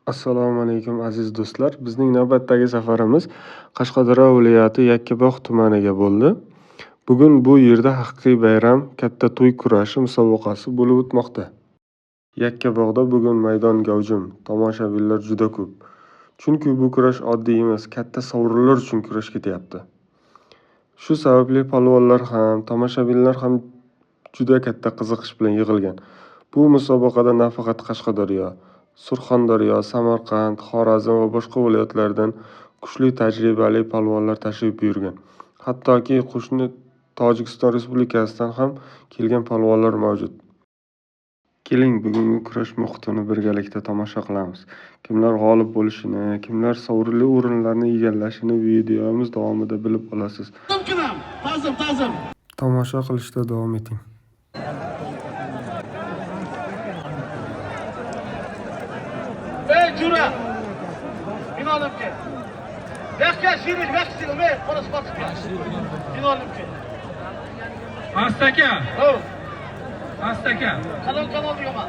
Assalomu alaykum aziz do'stlar. Bizning navbatdagi safarimiz Qashqadaryo viloyati Yakkabog' tumaniga bo'ldi. Bugun bu yerda haqiqiy bayram, katta to'y kurashi musobaqasi bo'lib o'tmoqda. Yakkabog'da bugun maydon gavjum, tomoshabinlar juda ko'p. Chunki bu kurash oddiy emas, katta sovrinlar uchun kurash ketyapti. Shu sababli palvonlar ham, tomoshabinlar ham juda katta qiziqish bilan yig'ilgan. Bu musobaqada nafaqat Qashqadaryo, Surxondaryo, Samarqand, Xorazm va boshqa viloyatlardan kuchli tajribali palvonlar tashrif buyurgan. Hattoki qo'shni Tojikiston Respublikasidan ham kelgan palvonlar mavjud. Keling, bugungi kurash muhitini birgalikda tomosha qilamiz. Kimlar g'olib bo'lishini, kimlar sovrinli o'rinlarni egallashini videomiz davomida bilib olasiz. Ta'zim. Tomosha qilishda davom eting. Jura. Binolimga. Yaxshi shirin, yaxshi umi, qo'l sportga. Binolimga. Astaka. Oh. Astaka. Kanal diyoman.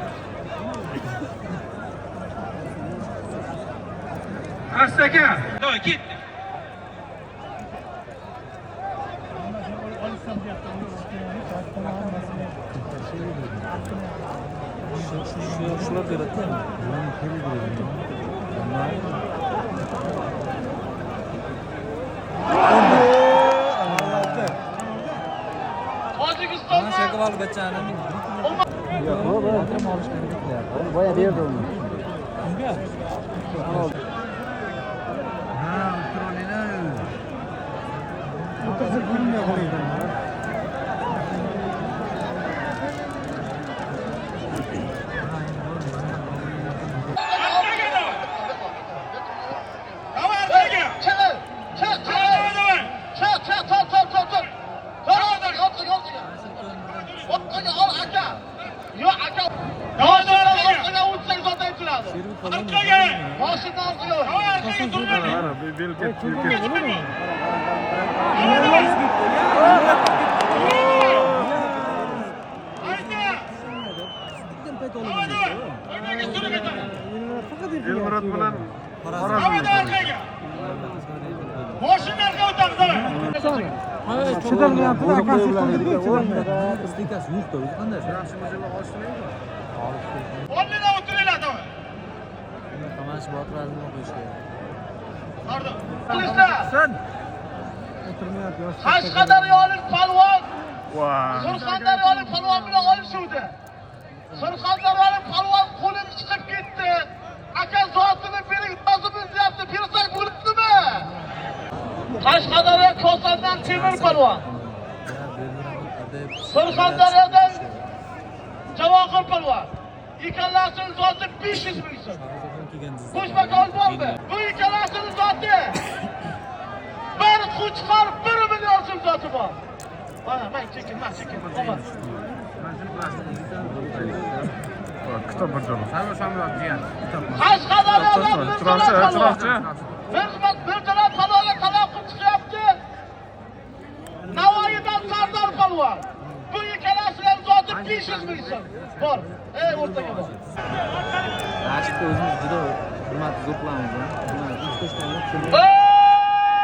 Astaka. To'y ketdi. Şular yaratıyor mu? Tojikistandan şaka var geçen mi? Yok, o tam alışkanlık ya. Onu bayağı bir yerde olmuş. Kimga? Ha, trollini. Otursa gülmüyor koyuyor. Elmurat bilan Qashqadaryolik palvon. Surxondaryolik palvon bilan olishuvdi. Surxondaryolik palvon qo'lim chiqib ketdi. Aka zotini bering, o'zimiz yapti, bersak bo'libdimi? Qashqadaryo Ko'sandan Temur palvon. Surxondaryodan Javohir palvon. Ikkalasining zoti 500 ming so'm. Qo'shmakon bormi? Bu ikkalasining zoti bir qo'chqor 1 million so'm zoti bor. Mana chekin. kitob bir joy. Qashqadaryodan Chiroqchi. bir taraf palvonga taloqib chiqyapti. Navoiydan Sardor palvon. Bu ikkalasining zoti 500 ming so'm bor. O'rtaga bor. Aşkta o'zimiz juda hurmatli zo'rqilamiz.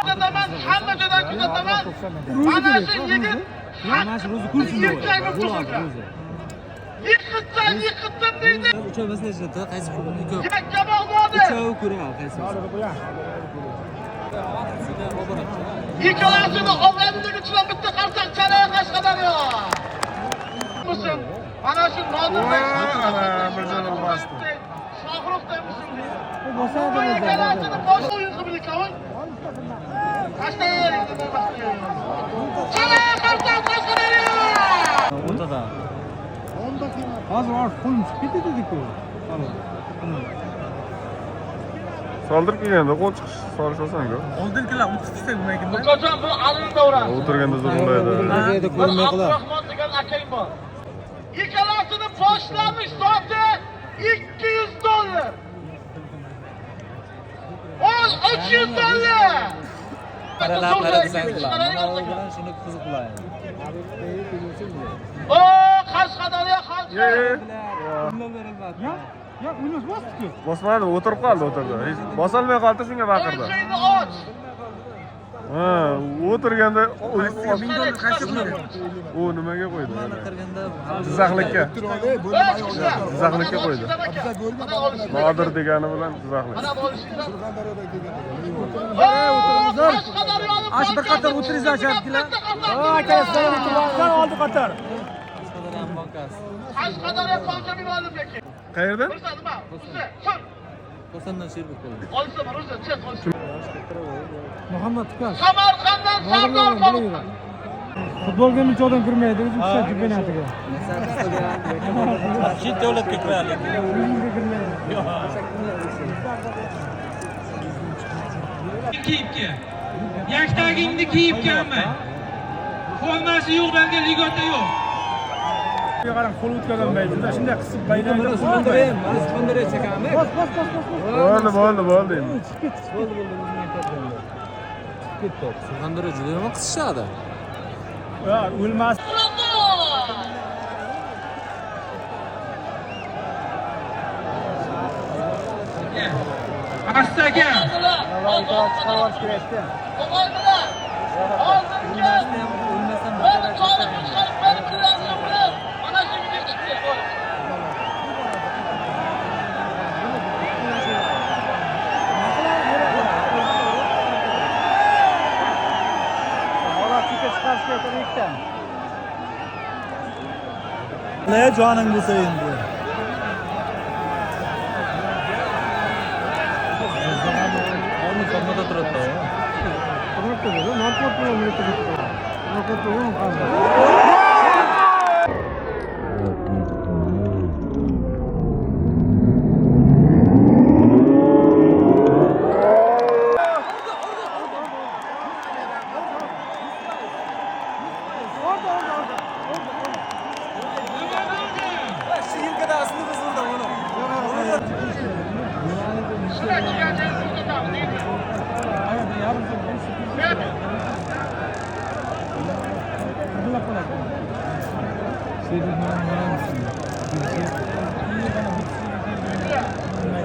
Kuzataman, hamma joydan kuzataman. Mana shu yigit Mana shu o'zi kursin bo'ladi. Yiqitdim deydi. Uchoq masalada qaysi birini ko'p? Yakkabog' bo'ldi. Uchoq ko'raman qaysi. Ikkalasini ovladidagi chilan bitta qarsak chala Qashqadaryo. Musim. Mana shu Nodirbek Mirjalol bosdi. Shohruxday musim deydi. Bu ikkalasini bosh o'yin qilib ko'y. Qashqadaryo deb boshqa. Chala Qashqadaryo. O'rtada. Hozir qo'lim chiqib ketdi-ku. Soldirib kelganda qo'l chiqish solish oson-ku. Oldingilar o'qitishsa nimaga? Buqajon bu alimda uradi. O'tirganda zo'rlaydi. Yerda ko'rmay qolar. Abdurahmon degan akang bor. Ikkalasini boshlanish soati $200. $300. Shuni qiziq qilayin. O, Qashqadaryo xalqi. Bosmadi, o'tirib qoldi, o'tirdi. Hech bosolmay qoldi, shunga baqirdi. O'zingni och. Ha, o'tirganda u nimaga qo'ydi? Jizzaxlikka. Jizzaxlikka qo'ydi. Nodir degani bilan Jizzaxlik. Mana bo'lishinglar. Ash bir qator o'tiringiz achabdilar. oldi qator. Qashqadaryo konchami ma'lumki. Qayerdan? Nima? Sur. Qo'sandan sherbek bo'ldi. Olsa bir o'zi, chet olsa. Muhammad Tukas. Samarqanddan Sardor Xolov. Futbolga buncha odam kirmaydi, o'zi uchta chempionatiga. Chet davlatga kiradi. Kiyibga. Yaktagingni kiyibganmi? Formasi yo'qlarga ligota yo'q. Qarang, qo'l o'tkazolmaydi-da, shunday qisib baydan Sponderey chekamiz. Bo'ldi endi. Sponderey juda yomon qisishadi. O'lmas. Astaga. Ne joning bo'lsa endi. Onu formada turadi.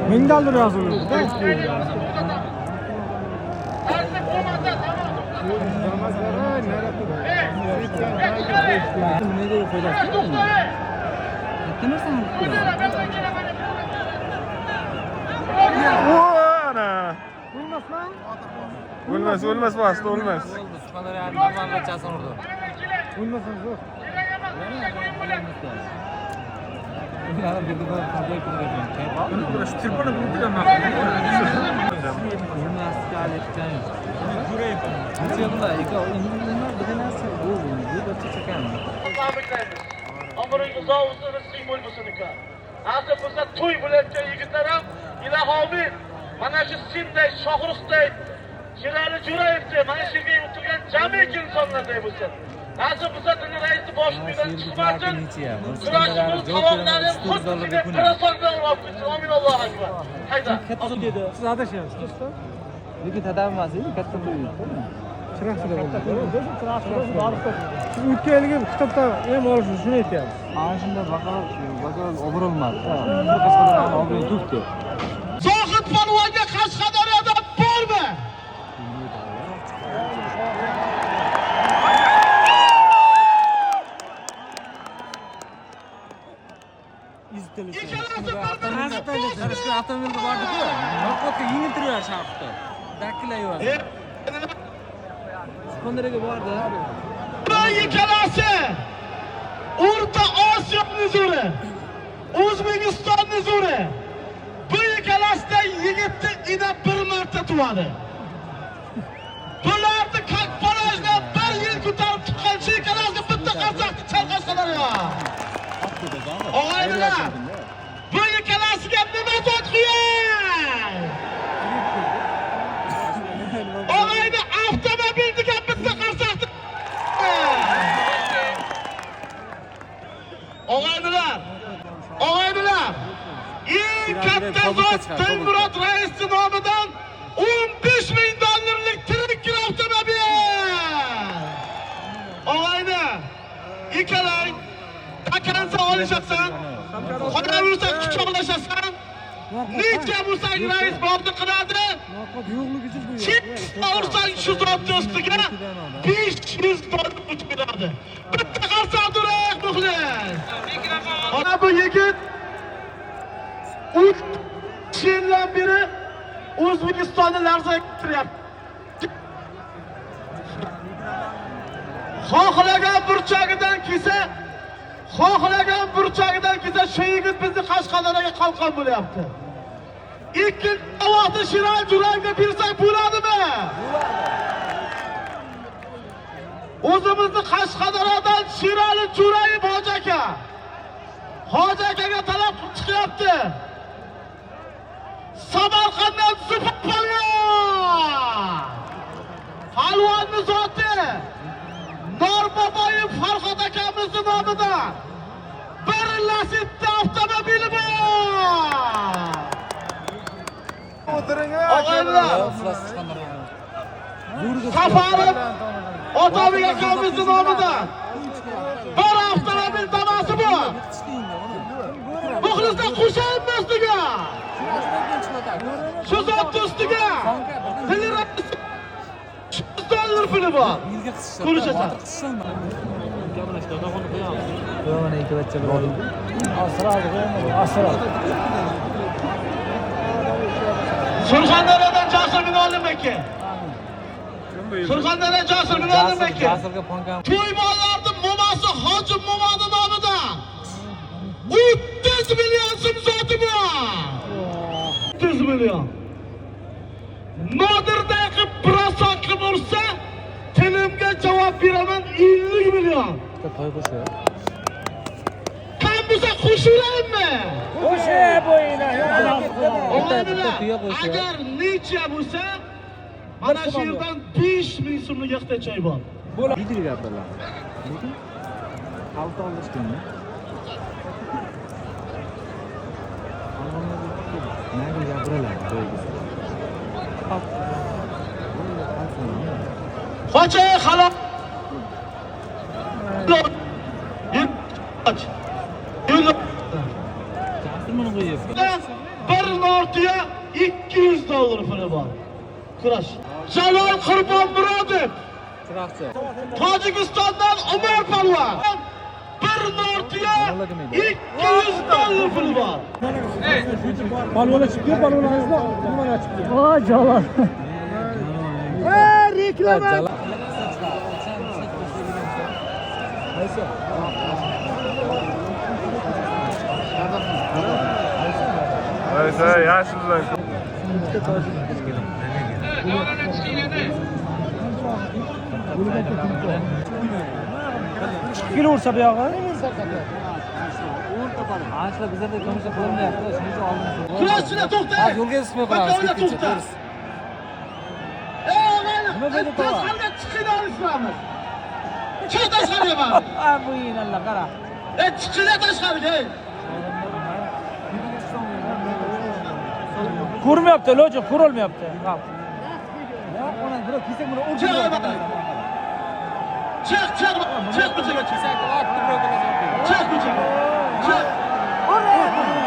Mendaldir yozildi. O'lmas vaqt, o'lmas. Sponderey normal bachasini urdi. O'lmasin zo'r. Umring uzoq bo'lsin, rizqing mo'l bo'lsin ekan. Hozir bo'lsa to'y bo'layotgan yigitlar ham ilohoviy mana shu Sinday, Shohruxday, Sherali Jo'rayevday mana shu yerga o'tirgan jamiki insonlarday bo'lsin. Hozir bizda din raisi boshligidan chiqmasin. Kurashimiz qavoqlari xuddi parasondan olib ketsin. Amin Allohu akbar. Hayda. Siz adashyapsiz. Lekin tadavmas edi, katta bo'ydi. Chiroqchida bo'ldi. Siz o'tganligi kitobda ham olish shuni aytyapsiz. Ana shunda vaqalar o'birilmadi. Qashqadaryoning obro'yi to'kdi. Zohid polvonga Qashqadaryoda bormi? Avtomobilda bordi-ku. Noqotga yengiltirar shaxsda. Dakkilayapti. Spondereyga bordi. Ikkalasi O'rta Osiyo nuzuri, O'zbekiston nuzuri. Bu ikkalasida yigitni ina bir marta tug'adi. Bularni Kakparajda bir yil ko'tarib chiqqan ikkalasi bitta qazoqni chalqashqalarga. Og'aynilar, bu ikkalasiga nima dod qo'yay? Og'ayni avtomobilga bitta qazoqni. Og'aynilar, eng katta zot Dilmurod rais nomidan 15 ming dollarlik tirik avtomobil ikkalang takansa olishasan, qolaversa quchoqlashasan, necha bo'lsang rais bordi qiladi. Chip ursang shu zotni ustiga 500 dollar uch beradi. Bitta qarsaduraq muxlis. Ana bu yigit 3 yildan beri O'zbekistonni larzaga keltiryapti. Xohlagan burchagidan kelsa, shu yigit bizni Qashqadaryoga qalqon bo'lyapti. Ikkinchi ovozni Shiral Jurayga bersak bo'ladimi? O'zimizni Qashqadaryodan Shirali Jurayev Hoji akaga talab chiqyapti. Samarqanddan Super Palvon! Palvonni zoti Norboboyev Farhod akamizning nomidan bir Lacetti avtomobili bor. Og'aylar, Safarov Otabek akamizning nomidan bir avtomobil tamasi bor. Muxlislar qo'shaymi ustiga? Shu zot ustiga dollar puli bor. Ko'rishasan. Surxondaryodan Jasur Minolniki. Surxondaryo Jasur Minolniki. To'y mollarning mo'masi Hoji Mo'madi nomidan 30 million so'm zoti bor. 30 million. Nodirda qilib biroz qilib ursa, tilimga javob beraman 50 million. To'y qo'shiyor. Kam bo'lsa qo'shilaymi? Qo'shib bo'yinglar. Agar necha bo'lsa, mana shu yerdan 5 ming so'mlik ehtiyoj bor. Video gapirlar. Lekin xalta olishganmi? Nega gapiralar? Qocha xaloq. Bir nortiya 200 dollar puli bor. Kurash. Jalol Qurbonmurodov. Tojikistondan Umar Palvon. Bir nortiya 200 dollar puli bor. Palvona chiqdi, palvonangizni nimani chiqdi? O, Jalol. Reklama. Neyse, yaşlılar. Chiqib kelaversa bu yog'i. Ancha bizlarda ko'mishlar qilinmayapti, shuning uchun oldin. Kurashchilar to'xtang. Yo'lga chiqmay qo'yamiz, ketguncha. Nima bo'ldi to'g'ri? Tashqariga chiqishni olishamiz. Chiq tashqariga bor. Ha, bu yinalla qara. Chiqinglar tashqariga. Ko'rmayapti, lo'ja ko'rolmayapti. Ona buni kesak buni Chiq ko'chaga chiq. Chiq ko'chaga. Chiq.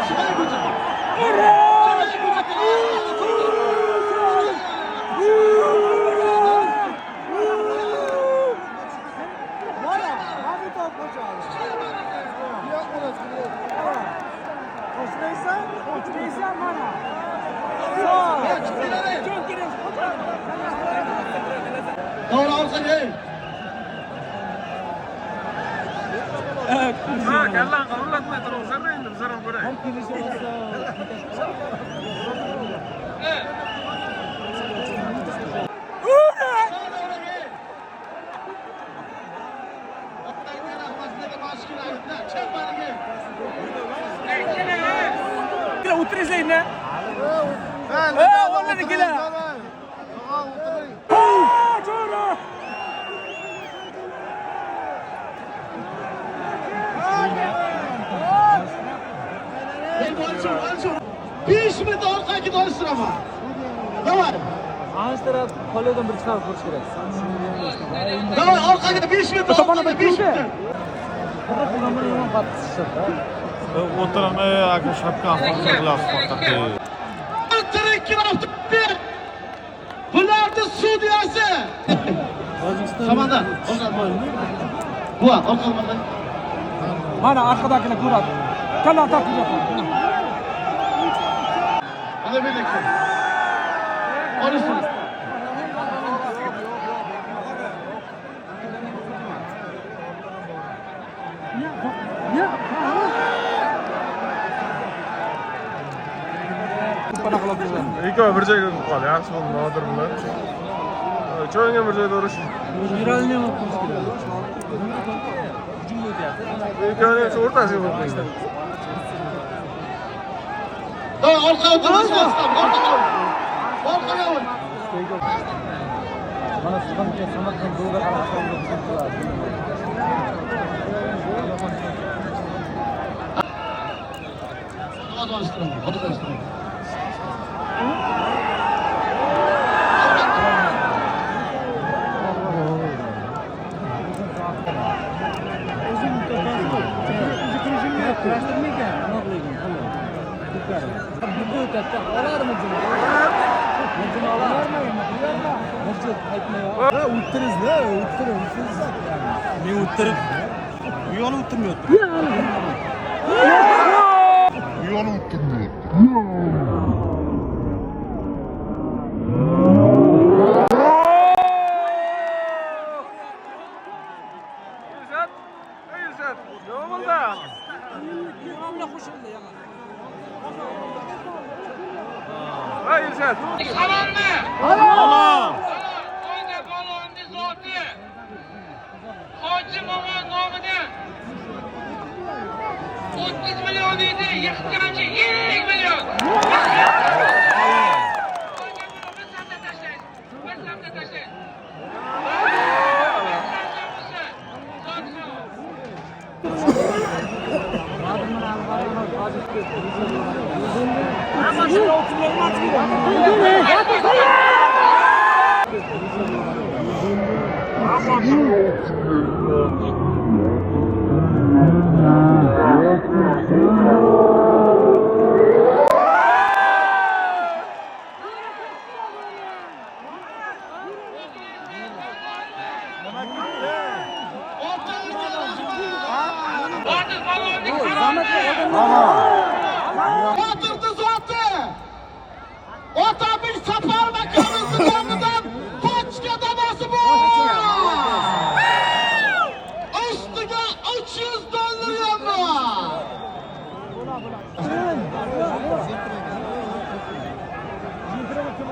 Chiq ko'chaga. Doğru olsun ey. Ha, gel lan, kavurlatma, tarafsarına indim, zarar bırak. O'tiringlar ne? O'rnini kela. Cho'ra. Beş metre orqaga dolishtirama. Davay. Ancha taraf qolgan bir chiqarib ko'rish kerak. Davay orqaga 5 metre. Topana 5 metre. Yomon qattiq tushadi. O'tirma aka shapkani qo'yib qo'ydi. Tirik avtomobil. Bularning sudyasi. Qo'mondon, guvoh, qo'mondon. Mana arkadakilar ko'radi. Kanal takip yapadi. Mana bu yerda. Olishsin. Ikkovi bir joyga qoldi. Yaxshi bo'ldi, Nodir bilan. Cho'yinga bir joyda urish. Yuralni ham qilish kerak. Ikkovini shu o'rtasiga qo'yib qo'yishdi. Orqa o'tirib orqaga o'tir. Mana sizdan Samarqand yo'lda qarashimda bizga qiladi. Olishtirdim. Men o'tirib, u yo'li o'tirmayapti. Salomni. Salom. Qo'yda balonni zoti. Hoji Momon nomidan 30 million edi, yiqitgancha 20 million. Oturdu zoti. Otabek Safar makonimizning nomidan pochka danasi bor. Ustiga $300 yozma.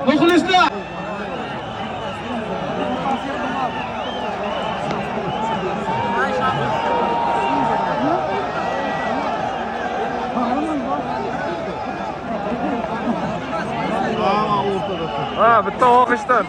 Muxlislar. Ha, bitta o'qishdan.